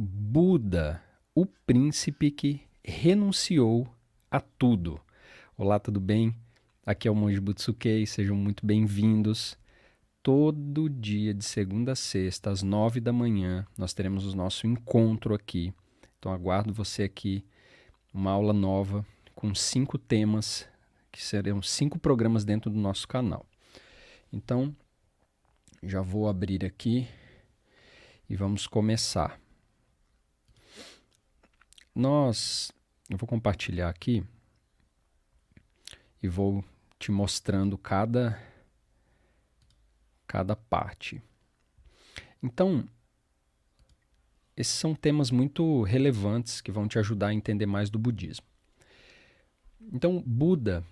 Buda, o príncipe que renunciou a tudo. Olá, tudo bem? Aqui é o Monge Butsukei, sejam muito bem-vindos. Todo dia, de segunda a sexta, às 9 da manhã, nós teremos o nosso encontro aqui. Então, aguardo você aqui, uma aula nova, com 5 temas, que serão 5 programas dentro do nosso canal. Então, já vou abrir aqui e vamos começar. Eu vou compartilhar aqui e vou te mostrando cada parte. Então, esses são temas muito relevantes que vão te ajudar a entender mais do budismo. Então, Buda,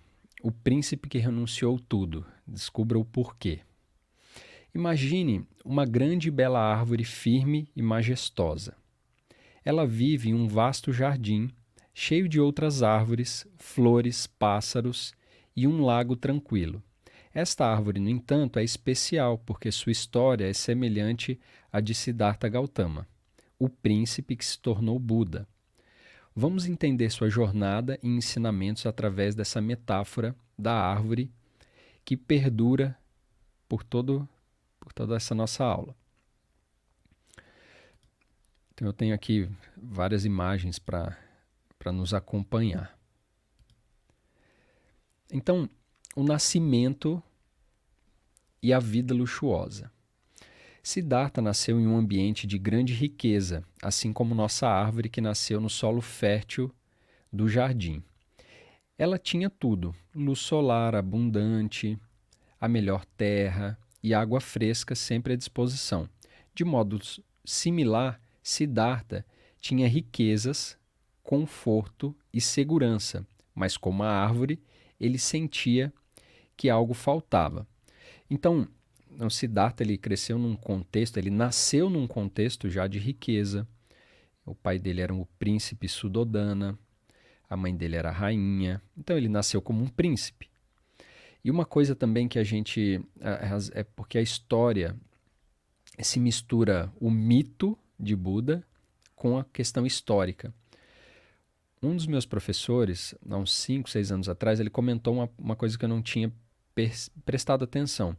o príncipe que renunciou tudo, descubra o porquê. Imagine uma grande e bela árvore firme e majestosa. Ela vive em um vasto jardim, cheio de outras árvores, flores, pássaros e um lago tranquilo. Esta árvore, no entanto, é especial porque sua história é semelhante à de Siddhartha Gautama, o príncipe que se tornou Buda. Vamos entender sua jornada e ensinamentos através dessa metáfora da árvore que perdura por toda essa nossa aula. Então eu tenho aqui várias imagens para nos acompanhar. Então, o nascimento e a vida luxuosa. Siddhartha nasceu em um ambiente de grande riqueza, assim como nossa árvore que nasceu no solo fértil do jardim. Ela tinha tudo: luz solar abundante, a melhor terra e água fresca sempre à disposição. De modo similar, Siddhartha tinha riquezas, conforto e segurança, mas como a árvore, ele sentia que algo faltava. Então, o Siddhartha ele cresceu num contexto, ele nasceu num contexto já de riqueza. O pai dele era o príncipe Suddhodana, a mãe dele era a rainha, então ele nasceu como um príncipe. E uma coisa também que a gente, é porque a história se mistura o mito de Buda com a questão histórica. Um dos meus professores, há uns 5, 6 anos atrás, ele comentou uma coisa que eu não tinha prestado atenção.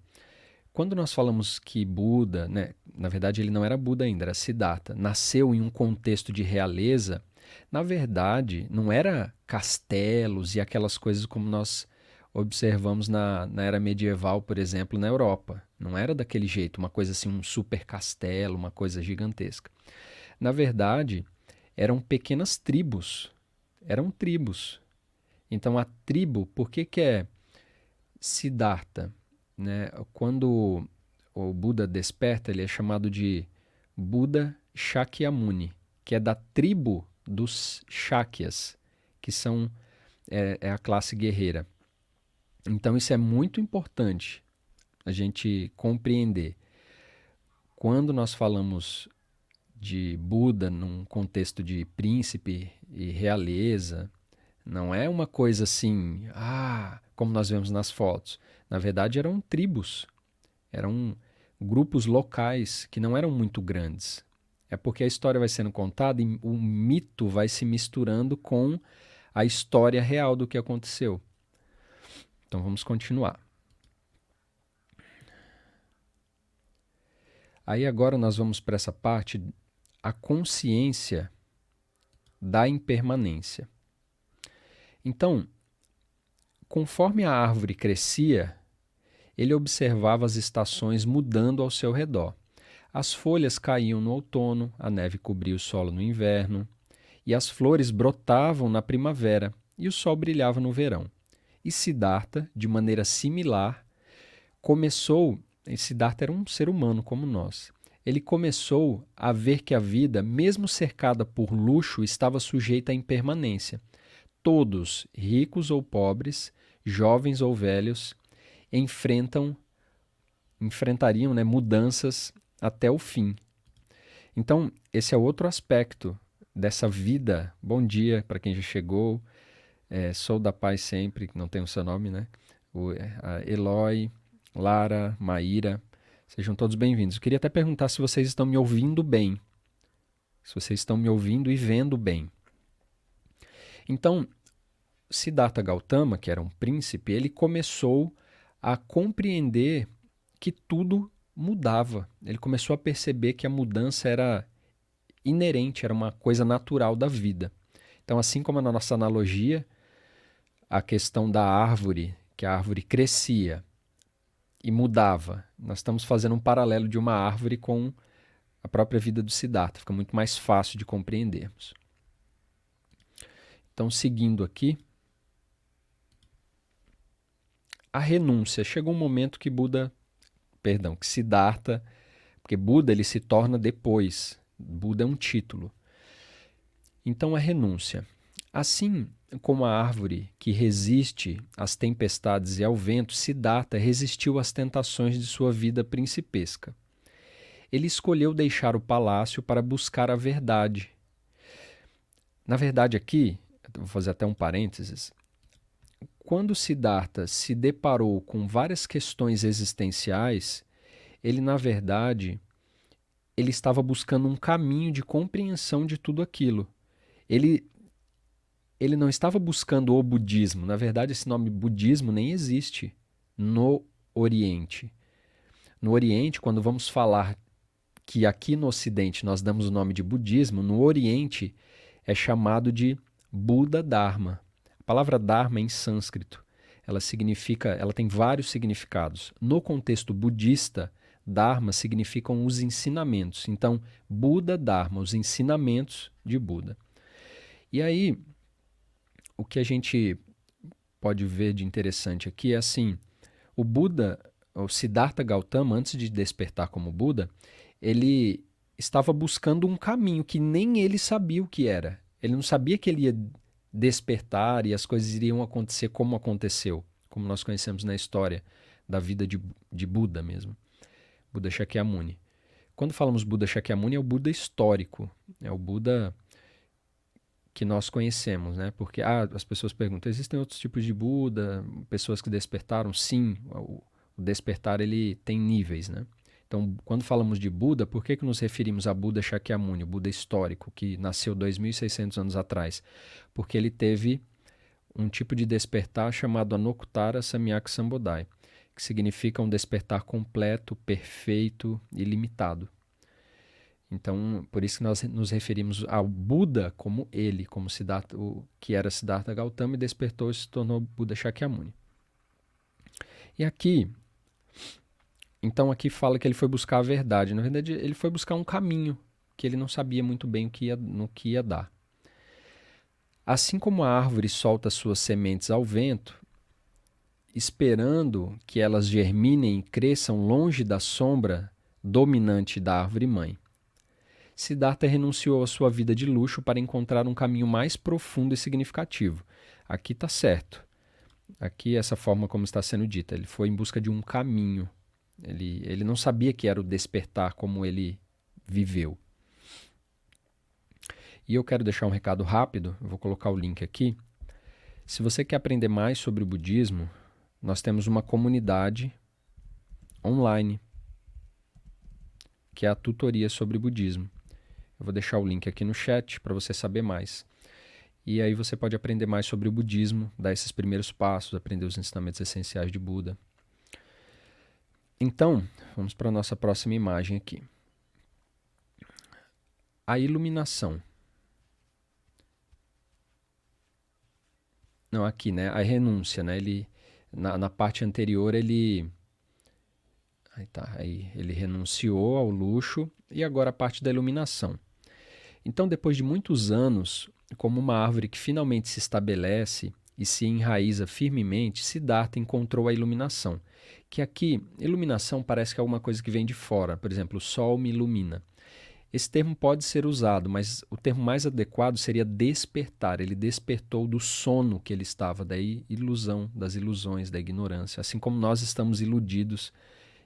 Quando nós falamos que Buda, né, na verdade ele não era Buda ainda, era Siddhartha, nasceu em um contexto de realeza, na verdade não era castelos e aquelas coisas como nós observamos na era medieval, por exemplo, na Europa. Não era daquele jeito, uma coisa assim, um super castelo, uma coisa gigantesca. Na verdade, eram pequenas tribos. Eram tribos. Então, a tribo, por que é Siddhartha? Né? Quando o Buda desperta, ele é chamado de Buda Shakyamuni, que é da tribo dos Shakyas, que é a classe guerreira. Então, isso é muito importante a gente compreender. Quando nós falamos de Buda num contexto de príncipe e realeza, não é uma coisa assim, como nós vemos nas fotos. Na verdade, eram tribos, eram grupos locais que não eram muito grandes. É porque a história vai sendo contada e o mito vai se misturando com a história real do que aconteceu. Então vamos continuar. Aí agora nós vamos para essa parte, a consciência da impermanência. Então, conforme a árvore crescia, ele observava as estações mudando ao seu redor. As folhas caíam no outono, a neve cobria o solo no inverno, e as flores brotavam na primavera, e o sol brilhava no verão. E Siddhartha, de maneira similar, Siddhartha era um ser humano como nós. Ele começou a ver que a vida, mesmo cercada por luxo, estava sujeita à impermanência. Todos, ricos ou pobres, jovens ou velhos, enfrentariam, né, mudanças até o fim. Então, esse é outro aspecto dessa vida. Bom dia para quem já chegou. Sou da paz sempre, não tem o seu nome, né? A Eloy, Lara, Maíra, sejam todos bem-vindos. Eu queria até perguntar se vocês estão me ouvindo bem. Se vocês estão me ouvindo e vendo bem. Então, Siddhartha Gautama, que era um príncipe, ele começou a compreender que tudo mudava. Ele começou a perceber que a mudança era inerente, era uma coisa natural da vida. Então, assim como na nossa analogia, a questão da árvore, que a árvore crescia e mudava, nós estamos fazendo um paralelo de uma árvore com a própria vida do Siddhartha, fica muito mais fácil de compreendermos. Então, seguindo aqui, a renúncia. Chegou um momento que que Siddhartha, porque Buda ele se torna depois, Buda é um título. Então, a renúncia. Assim como a árvore que resiste às tempestades e ao vento, Siddhartha resistiu às tentações de sua vida principesca. Ele escolheu deixar o palácio para buscar a verdade. Na verdade, aqui, vou fazer até um parênteses, quando Siddhartha se deparou com várias questões existenciais, ele, na verdade, ele estava buscando um caminho de compreensão de tudo aquilo. Ele não estava buscando o budismo. Na verdade, esse nome budismo nem existe no Oriente. No Oriente, quando vamos falar que aqui no Ocidente nós damos o nome de budismo, no Oriente é chamado de Buda Dharma. A palavra Dharma é em sânscrito. Ela tem vários significados. No contexto budista, Dharma significam os ensinamentos. Então, Buda Dharma, os ensinamentos de Buda. E aí, o que a gente pode ver de interessante aqui é assim, o Buda, o Siddhartha Gautama, antes de despertar como Buda, ele estava buscando um caminho que nem ele sabia o que era. Ele não sabia que ele ia despertar e as coisas iriam acontecer como aconteceu, como nós conhecemos na história da vida de Buda mesmo, Buda Shakyamuni. Quando falamos Buda Shakyamuni é o Buda histórico, é o Buda que nós conhecemos, né? Porque as pessoas perguntam, existem outros tipos de Buda, pessoas que despertaram? Sim, o despertar ele tem níveis, né? Então, quando falamos de Buda, por que nos referimos a Buda Shakyamuni, o Buda histórico, que nasceu 2.600 anos atrás? Porque ele teve um tipo de despertar chamado Anuttara Samyak Sambodhaya, que significa um despertar completo, perfeito e ilimitado. Então, por isso que nós nos referimos ao Buda como ele, como Siddhartha, que era Siddhartha Gautama e despertou e se tornou Buda Shakyamuni. E aqui, então aqui fala que ele foi buscar a verdade. Na verdade, ele foi buscar um caminho que ele não sabia muito bem no que ia dar. Assim como a árvore solta suas sementes ao vento, esperando que elas germinem e cresçam longe da sombra dominante da árvore-mãe, Siddhartha renunciou à sua vida de luxo para encontrar um caminho mais profundo e significativo. Aqui está certo. Aqui, essa forma como está sendo dita. Ele foi em busca de um caminho. Ele não sabia que era o despertar como ele viveu. E eu quero deixar um recado rápido, eu vou colocar o link aqui. Se você quer aprender mais sobre o budismo, nós temos uma comunidade online, que é a tutoria sobre budismo. Eu vou deixar o link aqui no chat para você saber mais. E aí você pode aprender mais sobre o budismo, dar esses primeiros passos, aprender os ensinamentos essenciais de Buda. Então, vamos para a nossa próxima imagem aqui. A iluminação. Não, aqui, né? A renúncia, né? Na parte anterior, ele renunciou ao luxo e agora a parte da iluminação. Então, depois de muitos anos, como uma árvore que finalmente se estabelece e se enraiza firmemente, Siddhartha encontrou a iluminação. Que aqui, iluminação parece que é alguma coisa que vem de fora. Por exemplo, o sol me ilumina. Esse termo pode ser usado, mas o termo mais adequado seria despertar. Ele despertou do sono que ele estava, da ilusão, das ilusões, da ignorância. Assim como nós estamos iludidos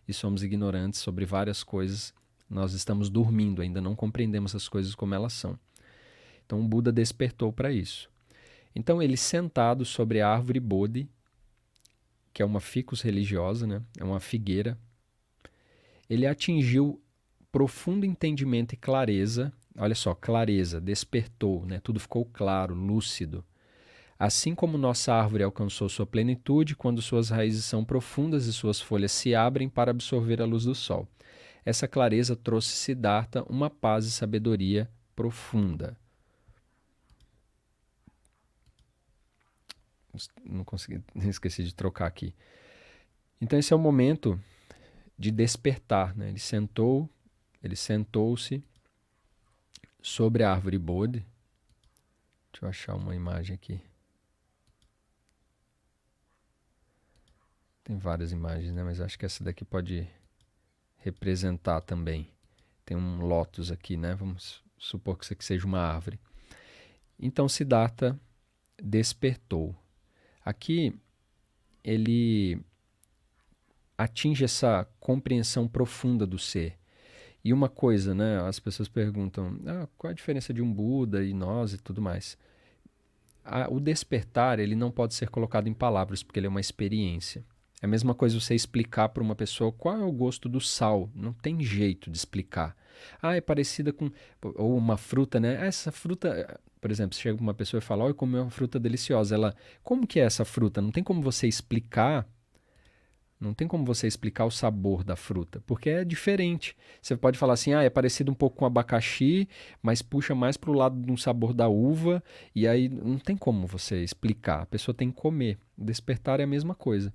e somos ignorantes sobre várias coisas, nós estamos dormindo, ainda não compreendemos as coisas como elas são. Então o Buda despertou para isso. Então ele sentado sobre a árvore Bodhi, que é uma ficus religiosa, né? É uma figueira, ele atingiu profundo entendimento e clareza Olha só, clareza, despertou, né? Tudo ficou claro, lúcido. Assim como nossa árvore alcançou sua plenitude quando suas raízes são profundas e suas folhas se abrem para absorver a luz do sol. Essa clareza trouxe Siddhartha uma paz e sabedoria profunda. Não consegui, esqueci de trocar aqui. Então esse é o momento de despertar, né? Ele sentou-se sobre a árvore Bodhi. Deixa eu achar uma imagem aqui. Tem várias imagens, né? Mas acho que essa daqui pode representar também. Tem um lótus aqui, né? Vamos supor que isso aqui seja uma árvore. Então Siddhartha despertou. Aqui ele atinge essa compreensão profunda do ser. E uma coisa, né? As pessoas perguntam, qual a diferença de um Buda e nós e tudo mais. O despertar, ele não pode ser colocado em palavras, porque ele é uma experiência. É a mesma coisa você explicar para uma pessoa qual é o gosto do sal. Não tem jeito de explicar. É parecida com... Ou uma fruta, né? Essa fruta... Por exemplo, você chega para uma pessoa e fala, eu comi uma fruta deliciosa. Ela, como que é essa fruta? Não tem como você explicar. Não tem como você explicar o sabor da fruta, porque é diferente. Você pode falar assim, é parecido um pouco com abacaxi, mas puxa mais para o lado de um sabor da uva, e aí não tem como você explicar. A pessoa tem que comer. Despertar é a mesma coisa.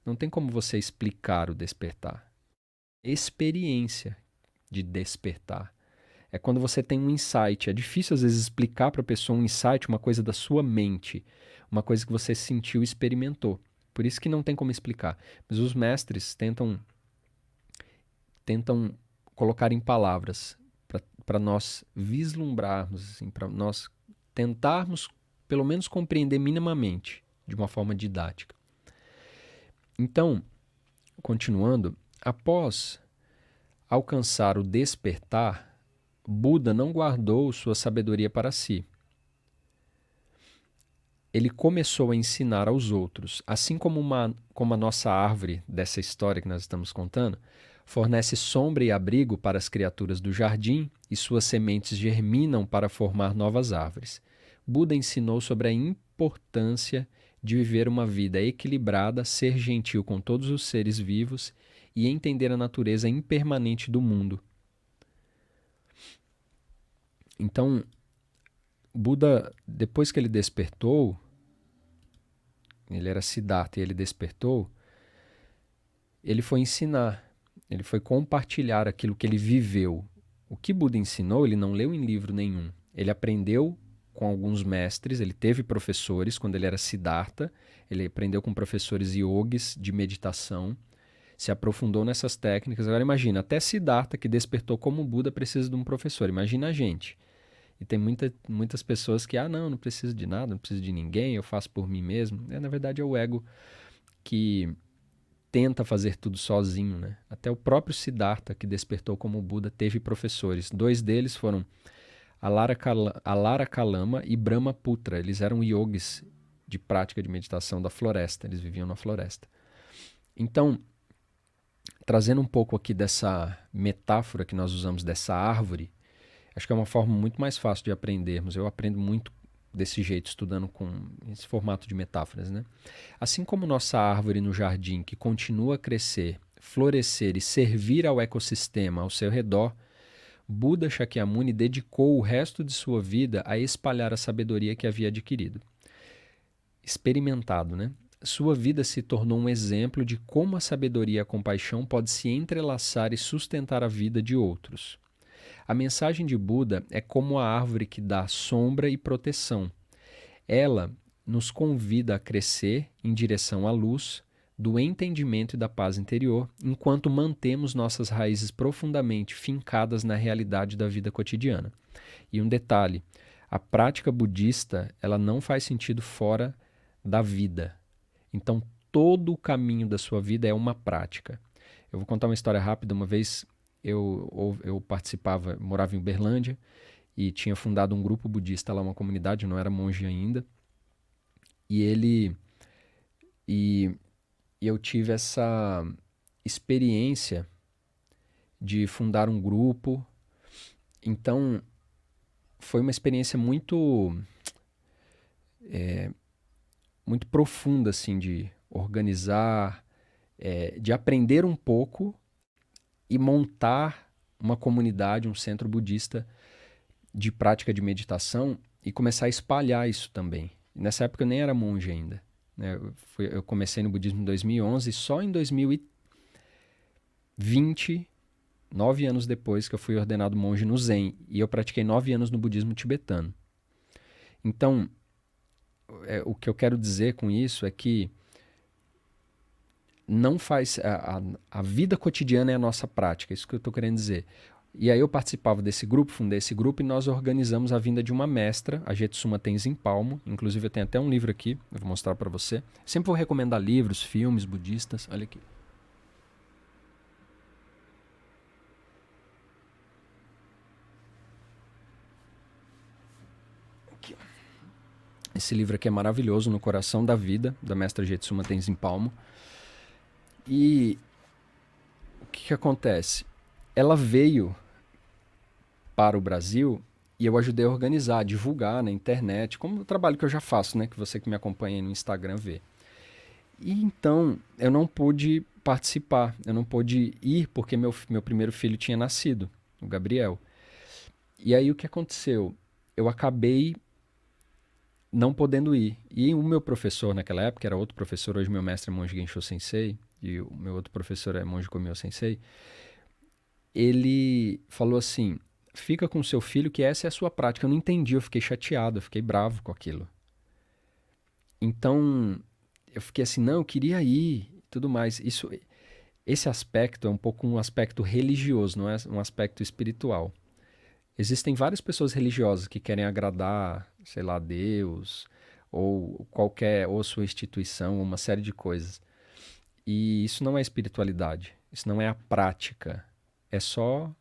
Não tem como você explicar o despertar. Experiência de despertar. É quando você tem um insight. É difícil, às vezes, explicar para a pessoa um insight, uma coisa da sua mente, uma coisa que você sentiu e experimentou. Por isso que não tem como explicar. Mas os mestres tentam colocar em palavras para nós vislumbrarmos, assim, para nós tentarmos, pelo menos, compreender minimamente, de uma forma didática. Então, continuando, após alcançar o despertar, Buda não guardou sua sabedoria para si. Ele começou a ensinar aos outros, assim como a nossa árvore dessa história que nós estamos contando, fornece sombra e abrigo para as criaturas do jardim e suas sementes germinam para formar novas árvores. Buda ensinou sobre a importância de viver uma vida equilibrada, ser gentil com todos os seres vivos e entender a natureza impermanente do mundo. Então, Buda, depois que ele despertou, ele era Siddhartha e ele despertou, ele foi ensinar, ele foi compartilhar aquilo que ele viveu. O que Buda ensinou, ele não leu em livro nenhum. Ele aprendeu com alguns mestres, ele teve professores quando ele era Siddhartha, ele aprendeu com professores yogis de meditação, se aprofundou nessas técnicas. Agora imagina, até Siddhartha, que despertou como Buda, precisa de um professor. Imagina a gente. E tem muitas pessoas que, não preciso de nada, não preciso de ninguém, eu faço por mim mesmo. Na verdade, é o ego que tenta fazer tudo sozinho, né? Até o próprio Siddhartha, que despertou como Buda, teve professores. 2 deles foram Alara Kalama e Brahmaputra. Eles eram yogis de prática de meditação da floresta, eles viviam na floresta. Então, trazendo um pouco aqui dessa metáfora que nós usamos dessa árvore, acho que é uma forma muito mais fácil de aprendermos. Eu aprendo muito desse jeito, estudando com esse formato de metáforas, né? Assim como nossa árvore no jardim, que continua a crescer, florescer e servir ao ecossistema ao seu redor, Buda Shakyamuni dedicou o resto de sua vida a espalhar a sabedoria que havia adquirido. Experimentado, né? Sua vida se tornou um exemplo de como a sabedoria e a compaixão pode se entrelaçar e sustentar a vida de outros. A mensagem de Buda é como a árvore que dá sombra e proteção. Ela nos convida a crescer em direção à luz, do entendimento e da paz interior, enquanto mantemos nossas raízes profundamente fincadas na realidade da vida cotidiana. E um detalhe, a prática budista, ela não faz sentido fora da vida. Então, todo o caminho da sua vida é uma prática. Eu vou contar uma história rápida. Uma vez eu participava, morava em Uberlândia e tinha fundado um grupo budista lá, uma comunidade, eu não era monge ainda. E eu tive essa experiência de fundar um grupo. Então, foi uma experiência muito, muito profunda, assim, de organizar, de aprender um pouco e montar uma comunidade, um centro budista de prática de meditação e começar a espalhar isso também. Nessa época eu nem era monge ainda, né? Eu comecei no budismo em 2011 e só em 2020, 9 anos depois, que eu fui ordenado monge no Zen. E eu pratiquei 9 anos no budismo tibetano. Então, o que eu quero dizer com isso é que não faz a vida cotidiana é a nossa prática, isso que eu estou querendo dizer. E aí eu participava desse grupo, fundei esse grupo e nós organizamos a vinda de uma mestra, a Jetsuma Tenzin Palmo. Inclusive eu tenho até um livro aqui, eu vou mostrar para você. Sempre vou recomendar livros, filmes budistas. Olha aqui. Esse livro aqui é maravilhoso, No Coração da Vida, da mestra Jetsuma Tenzin Palmo. E o que acontece? Ela veio para o Brasil e eu ajudei a organizar, a divulgar na internet, como o trabalho que eu já faço, né? Que você que me acompanha aí no Instagram vê. E então eu não pude participar, eu não pude ir porque meu primeiro filho tinha nascido, o Gabriel. E aí o que aconteceu? Eu acabei não podendo ir. E o meu professor naquela época, era outro professor, hoje meu mestre é monge Gensho Sensei, e o meu outro professor é monge Komyo Sensei, ele falou assim, fica com seu filho que essa é a sua prática. Eu não entendi, eu fiquei chateado, eu fiquei bravo com aquilo. Então, eu fiquei assim, não, eu queria ir, tudo mais. Esse aspecto é um pouco um aspecto religioso, não é um aspecto espiritual. Existem várias pessoas religiosas que querem agradar, sei lá, Deus, ou qualquer, ou sua instituição, uma série de coisas. E isso não é espiritualidade, isso não é a prática, é só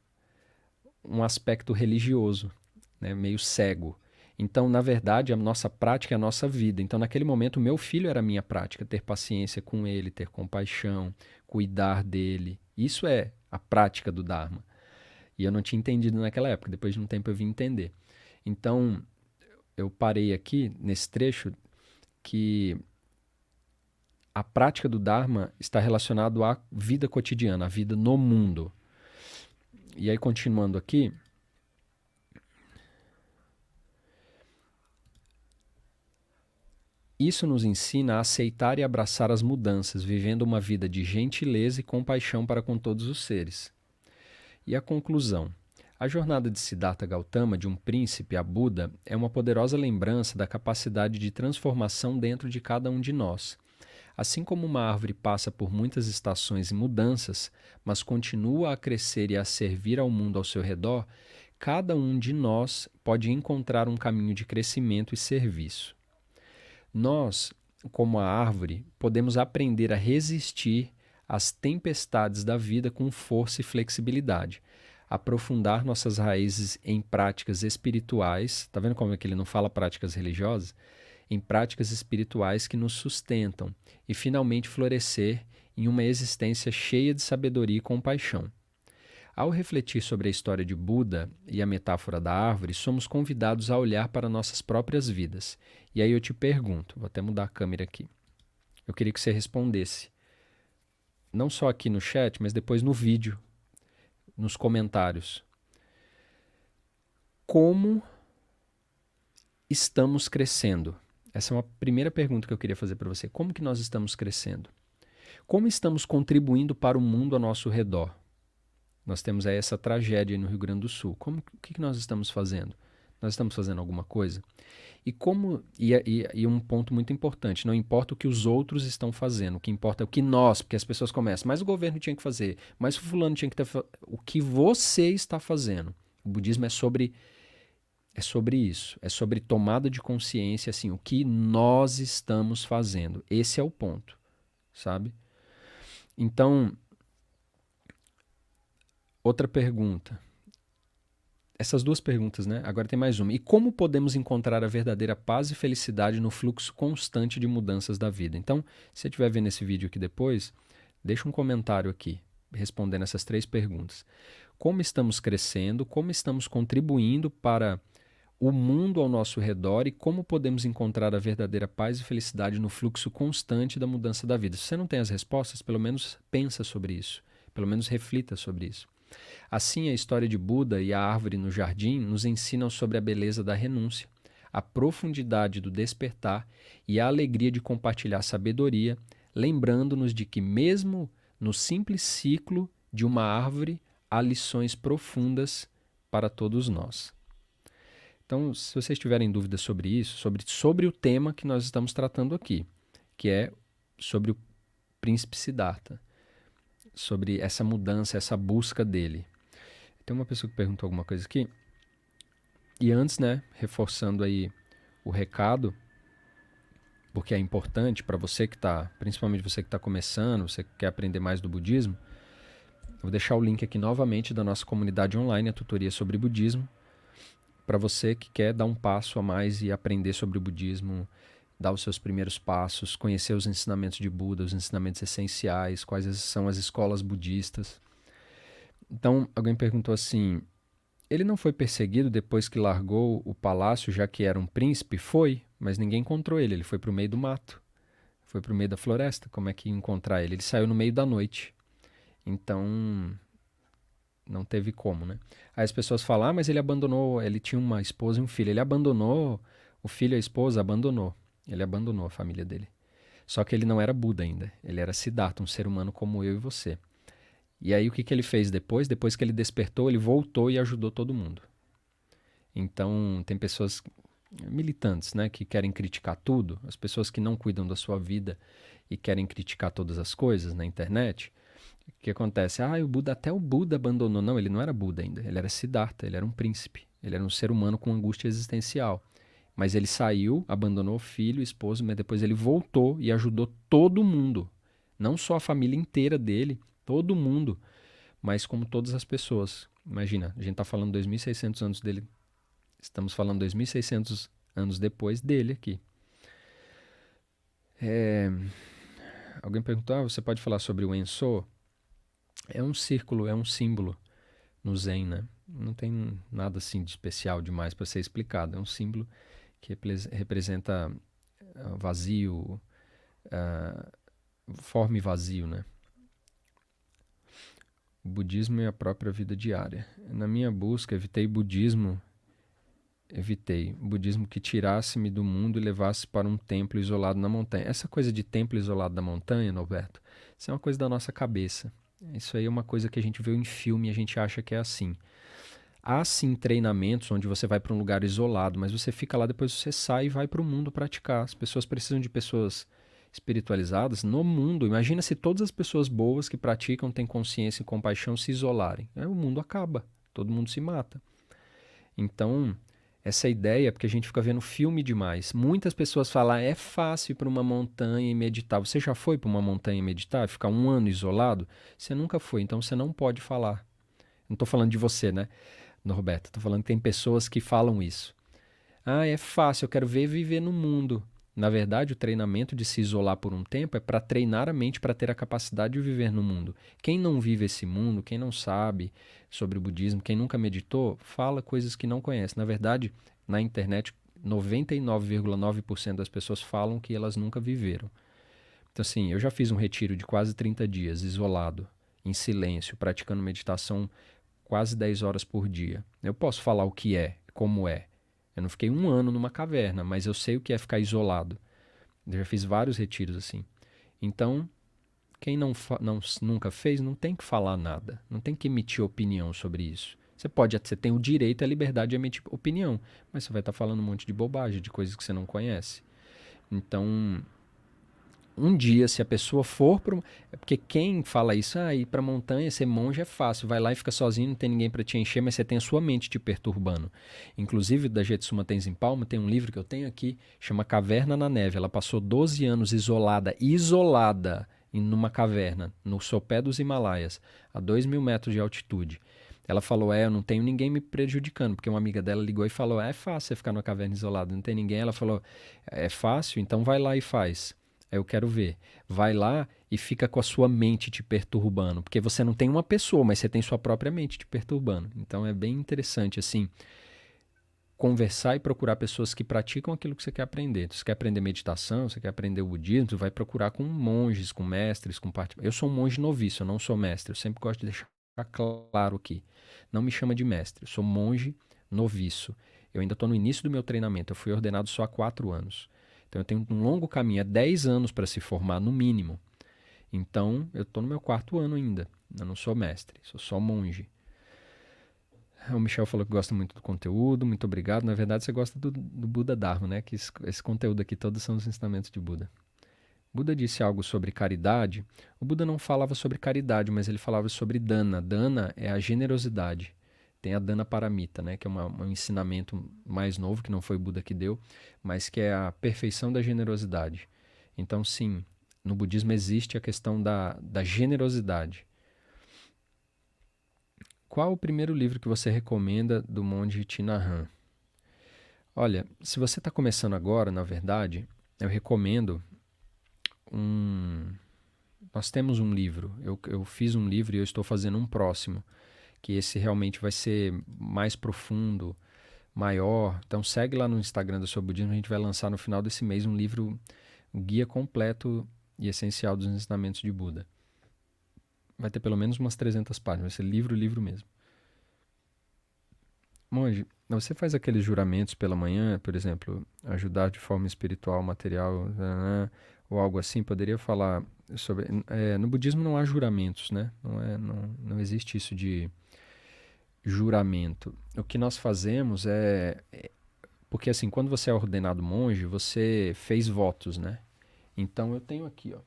um aspecto religioso, né, meio cego. Então, na verdade, a nossa prática é a nossa vida. Então, naquele momento, o meu filho era a minha prática, ter paciência com ele, ter compaixão, cuidar dele. Isso é a prática do Dharma. E eu não tinha entendido naquela época, depois de um tempo eu vim entender. Então, eu parei aqui nesse trecho que a prática do Dharma está relacionada à vida cotidiana, à vida no mundo. E aí, continuando aqui, isso nos ensina a aceitar e abraçar as mudanças, vivendo uma vida de gentileza e compaixão para com todos os seres. E a conclusão. A jornada de Siddhartha Gautama, de um príncipe a Buda, é uma poderosa lembrança da capacidade de transformação dentro de cada um de nós. Assim como uma árvore passa por muitas estações e mudanças, mas continua a crescer e a servir ao mundo ao seu redor, cada um de nós pode encontrar um caminho de crescimento e serviço. Nós, como a árvore, podemos aprender a resistir às tempestades da vida com força e flexibilidade, aprofundar nossas raízes em práticas espirituais. Tá vendo como é que ele não fala práticas religiosas? Em práticas espirituais que nos sustentam e finalmente florescer em uma existência cheia de sabedoria e compaixão. Ao refletir sobre a história de Buda e a metáfora da árvore, somos convidados a olhar para nossas próprias vidas. E aí eu te pergunto, vou até mudar a câmera aqui. Eu queria que você respondesse, não só aqui no chat, mas depois no vídeo, nos comentários. Como estamos crescendo? Essa é uma primeira pergunta que eu queria fazer para você. Como que nós estamos crescendo? Como estamos contribuindo para o mundo ao nosso redor? Nós temos aí essa tragédia no Rio Grande do Sul. O que nós estamos fazendo? Nós estamos fazendo alguma coisa? E um ponto muito importante, não importa o que os outros estão fazendo, o que importa é o que nós, porque as pessoas começam, mas o governo tinha que fazer, mas o fulano tinha que ter, o que você está fazendo. O budismo é sobre isso, é sobre tomada de consciência, assim, o que nós estamos fazendo. Esse é o ponto, sabe? Então, outra pergunta. Essas duas perguntas, né? Agora tem mais uma. E como podemos encontrar a verdadeira paz e felicidade no fluxo constante de mudanças da vida? Então, se você estiver vendo esse vídeo aqui depois, deixa um comentário aqui, respondendo essas 3 perguntas. Como estamos crescendo? Como estamos contribuindo para o mundo ao nosso redor e como podemos encontrar a verdadeira paz e felicidade no fluxo constante da mudança da vida. Se você não tem as respostas, pelo menos pensa sobre isso, pelo menos reflita sobre isso. Assim, a história de Buda e a árvore no jardim nos ensinam sobre a beleza da renúncia, a profundidade do despertar e a alegria de compartilhar sabedoria, lembrando-nos de que mesmo no simples ciclo de uma árvore há lições profundas para todos nós. Então, se vocês tiverem dúvidas sobre isso, sobre o tema que nós estamos tratando aqui, que é sobre o príncipe Siddhartha, sobre essa mudança, essa busca dele. Tem uma pessoa que perguntou alguma coisa aqui. E antes, reforçando aí o recado, porque é importante para você que está, principalmente você que está começando, você que quer aprender mais do budismo, eu vou deixar o link aqui novamente da nossa comunidade online, a tutoria sobre budismo, para você que quer dar um passo a mais e aprender sobre o budismo, dar os seus primeiros passos, conhecer os ensinamentos de Buda, os ensinamentos essenciais, quais são as escolas budistas. Então, alguém perguntou assim, ele não foi perseguido depois que largou o palácio, já que era um príncipe? Foi, mas ninguém encontrou ele, ele foi para o meio do mato, foi para o meio da floresta, como é que ia encontrar ele? Ele saiu no meio da noite, então não teve como, né? Aí as pessoas falam, mas ele abandonou, ele tinha uma esposa e um filho, ele abandonou o filho e a esposa, ele abandonou a família dele. Só que ele não era Buda ainda, ele era Siddhartha, um ser humano como eu e você. E aí o que ele fez depois? Depois que ele despertou, ele voltou e ajudou todo mundo. Então tem pessoas militantes, que querem criticar tudo, as pessoas que não cuidam da sua vida e querem criticar todas as coisas na internet. O que acontece? Até o Buda abandonou. Não, ele não era Buda ainda, ele era Siddhartha, ele era um príncipe, ele era um ser humano com angústia existencial. Mas ele saiu, abandonou o filho, esposa, mas depois ele voltou e ajudou todo mundo. Não só a família inteira dele, todo mundo, mas como todas as pessoas. Imagina, a gente está falando 2.600 anos dele, estamos falando 2.600 anos depois dele aqui. Alguém perguntou, você pode falar sobre o Enso? É um círculo, é um símbolo no Zen, né? Não tem nada assim de especial demais para ser explicado. É um símbolo que representa vazio, forma e vazio, né? O budismo é a própria vida diária. Na minha busca, evitei budismo que tirasse-me do mundo e levasse para um templo isolado na montanha. Essa coisa de templo isolado na montanha, Norberto, isso é uma coisa da nossa cabeça. Isso aí é uma coisa que a gente vê em filme e a gente acha que é assim. Há sim treinamentos onde você vai para um lugar isolado, mas você fica lá, depois você sai e vai para o mundo praticar. As pessoas precisam de pessoas espiritualizadas no mundo. Imagina se todas as pessoas boas que praticam, têm consciência e compaixão se isolarem. O mundo acaba, todo mundo se mata. Então, essa ideia, porque a gente fica vendo filme demais. Muitas pessoas falam, é fácil ir para uma montanha e meditar. Você já foi para uma montanha e meditar? Ficar um ano isolado? Você nunca foi, então você não pode falar. Não estou falando de você, né, Norberto? Estou falando que tem pessoas que falam isso. É fácil, eu quero viver no mundo. Na verdade, o treinamento de se isolar por um tempo é para treinar a mente para ter a capacidade de viver no mundo. Quem não vive esse mundo, quem não sabe sobre o budismo, quem nunca meditou, fala coisas que não conhece. Na verdade, na internet, 99,9% das pessoas falam que elas nunca viveram. Então, assim, eu já fiz um retiro de quase 30 dias, isolado, em silêncio, praticando meditação quase 10 horas por dia. Eu posso falar o que é, como é. Eu não fiquei um ano numa caverna, mas eu sei o que é ficar isolado. Eu já fiz vários retiros assim. Então, quem nunca fez, não tem que falar nada. Não tem que emitir opinião sobre isso. Você tem o direito e a liberdade de emitir opinião, mas você vai estar falando um monte de bobagem, de coisas que você não conhece. Então, um dia, se a pessoa for para... É porque quem fala isso, ir para a montanha, ser monge é fácil. Vai lá e fica sozinho, não tem ninguém para te encher, mas você tem a sua mente te perturbando. Inclusive, da Jetsuma Tenzin Palmo, tem um livro que eu tenho aqui, chama Caverna na Neve. Ela passou 12 anos isolada, numa caverna, no sopé dos Himalaias, a 2.000 metros de altitude. Ela falou, eu não tenho ninguém me prejudicando, porque uma amiga dela ligou e falou, é fácil você ficar numa caverna isolada, não tem ninguém. Ela falou, é fácil? Então vai lá e faz. Eu quero ver. Vai lá e fica com a sua mente te perturbando. Porque você não tem uma pessoa, mas você tem sua própria mente te perturbando. Então é bem interessante, assim. conversar e procurar pessoas que praticam aquilo que você quer aprender. Você quer aprender meditação, você quer aprender o budismo, você vai procurar com monges, com mestres, com Eu sou um monge noviço, eu não sou mestre. Eu sempre gosto de deixar claro aqui. Não me chama de mestre, eu sou monge noviço. Eu ainda estou no início do meu treinamento, eu fui ordenado só há 4 anos. Então eu tenho um longo caminho, 10 anos para se formar no mínimo. Então eu estou no meu 4º ano ainda. Eu não sou mestre, sou só monge. O Michel falou que gosta muito do conteúdo, muito obrigado. Na verdade, você gosta do Buda Dharma, né? Que esse conteúdo aqui todos são os ensinamentos de Buda. Buda disse algo sobre caridade. O Buda não falava sobre caridade, mas ele falava sobre dana. Dana é a generosidade. Tem a Dana Paramita, né? Que é um ensinamento mais novo, que não foi o Buda que deu, mas que é a perfeição da generosidade. Então, sim, no budismo existe a questão da generosidade. Qual o primeiro livro que você recomenda do monge Thich-Nhat Hanh? Olha, se você está começando agora, na verdade, eu recomendo Nós temos um livro, eu fiz um livro e eu estou fazendo um próximo, que esse realmente vai ser mais profundo, maior. Então segue lá no Instagram do Sou Budismo, a gente vai lançar no final desse mês um livro, um guia completo e essencial dos ensinamentos de Buda. Vai ter pelo menos umas 300 páginas, vai ser livro mesmo. Monge, você faz aqueles juramentos pela manhã, por exemplo, ajudar de forma espiritual, material, ou algo assim? Poderia falar sobre... no budismo não há juramentos, né? Não existe isso de juramento. O que nós fazemos porque assim, quando você é ordenado monge, você fez votos, né? Então eu tenho aqui, ó,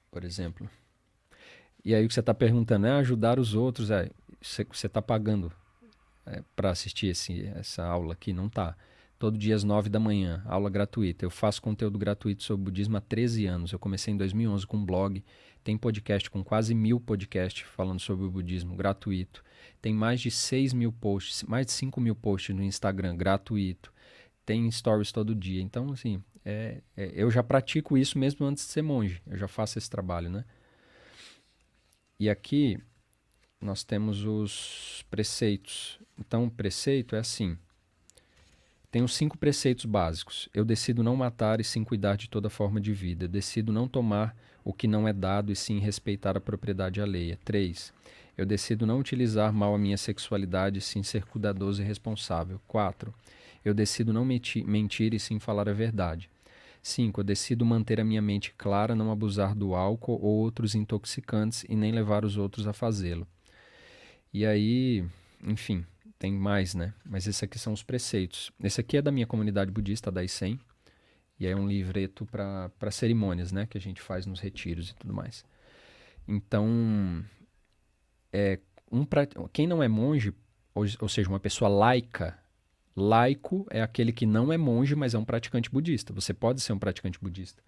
por exemplo. E aí o que você está perguntando é ajudar os outros. Você está pagando para assistir essa aula aqui? Não tá. Todo dia às 9 da manhã, aula gratuita. Eu faço conteúdo gratuito sobre budismo há 13 anos. Eu comecei em 2011 com um blog. Tem podcast com quase 1000 podcasts falando sobre o budismo, gratuito. Tem mais de 6.000 posts, mais de 5.000 posts no Instagram, gratuito. Tem stories todo dia. Então, assim, eu já pratico isso mesmo antes de ser monge. Eu já faço esse trabalho, né? E aqui nós temos os preceitos. Então, o preceito é assim. Tem os 5 preceitos básicos. Eu decido não matar e sim cuidar de toda forma de vida. Eu decido não tomar o que não é dado e sim respeitar a propriedade alheia. 3. Eu decido não utilizar mal a minha sexualidade e sim ser cuidadoso e responsável. 4. Eu decido não mentir e sim falar a verdade. 5. Eu decido manter a minha mente clara, não abusar do álcool ou outros intoxicantes e nem levar os outros a fazê-lo. E aí, enfim, tem mais, né? Mas esses aqui são os preceitos. Esse aqui é da minha comunidade budista, da Isen, e é um livreto para cerimônias, né? Que a gente faz nos retiros e tudo mais. Então, quem não é monge, ou seja, uma pessoa laica, laico é aquele que não é monge, mas é um praticante budista. Você pode ser um praticante budista.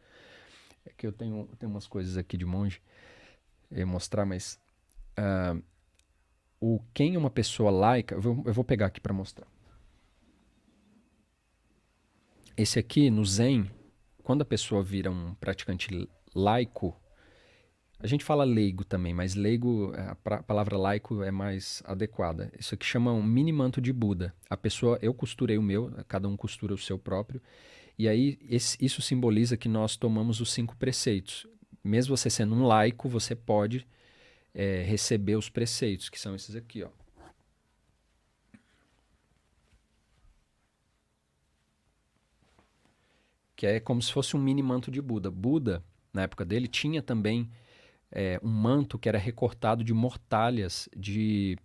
É que eu tenho umas coisas aqui de monge, eu ia mostrar, mas... quem é uma pessoa laica... Eu vou pegar aqui para mostrar. Esse aqui, no Zen, quando a pessoa vira um praticante laico... A gente fala leigo também, mas leigo, a palavra laico é mais adequada. Isso aqui chama um mini manto de Buda. Eu costurei o meu, cada um costura o seu próprio. E aí isso simboliza que nós tomamos os 5 preceitos. Mesmo você sendo um laico, você pode receber os preceitos, que são esses aqui, ó. Que é como se fosse um mini manto de Buda. Buda, na época dele, tinha também um manto que era recortado de mortalhas de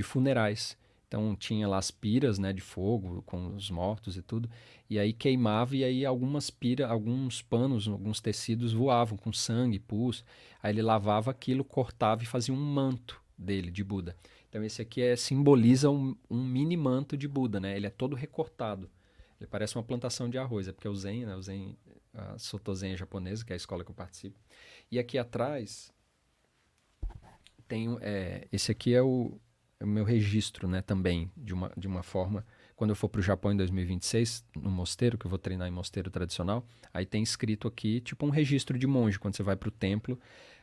funerais. Então tinha lá as piras, né, de fogo com os mortos e tudo, e aí queimava e aí alguns panos, alguns tecidos voavam com sangue, pus. Aí ele lavava aquilo, cortava e fazia um manto dele de Buda. Então esse aqui simboliza um mini manto de Buda, né? Ele é todo recortado. Ele parece uma plantação de arroz, é porque o Zen, né? O Zen, a Soto Zen é japonesa, que é a escola que eu participo. E aqui atrás tem esse aqui é o meu registro, né, também, de uma forma. Quando eu for para o Japão em 2026, no mosteiro, que eu vou treinar em mosteiro tradicional, aí tem escrito aqui, tipo um registro de monge, quando você vai para o templo,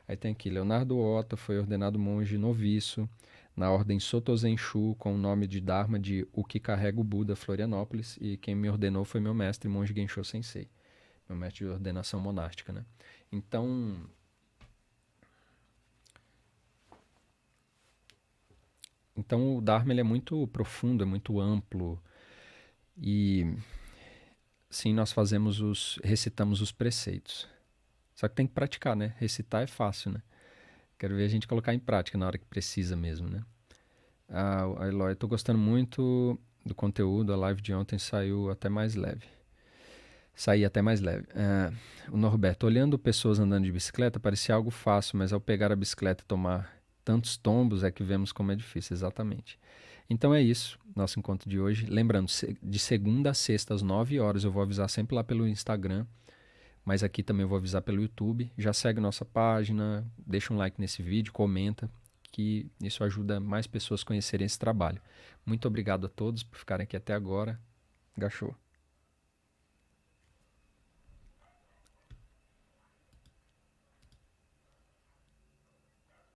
aí tem aqui, Leonardo Otto foi ordenado monge noviço na ordem Soto Zen Shu, com o nome de Dharma de O que Carrega o Buda, Florianópolis, e quem me ordenou foi meu mestre, Monge Gensho Sensei, meu mestre de ordenação monástica, né? Então, o Dharma ele é muito profundo, é muito amplo, e sim, nós recitamos os preceitos. Só que tem que praticar, né? Recitar é fácil, né? Quero ver a gente colocar em prática na hora que precisa mesmo, né? A Eloy, tô gostando muito do conteúdo, a live de ontem saiu até mais leve. Saí até mais leve. O Norberto, olhando pessoas andando de bicicleta, parecia algo fácil, mas ao pegar a bicicleta e tomar tantos tombos é que vemos como é difícil, exatamente. Então é isso, nosso encontro de hoje. Lembrando, de segunda a sexta, às 9 horas, eu vou avisar sempre lá pelo Instagram, mas aqui também eu vou avisar pelo YouTube. Já segue nossa página, deixa um like nesse vídeo, comenta, que isso ajuda mais pessoas a conhecerem esse trabalho. Muito obrigado a todos por ficarem aqui até agora. Gachou.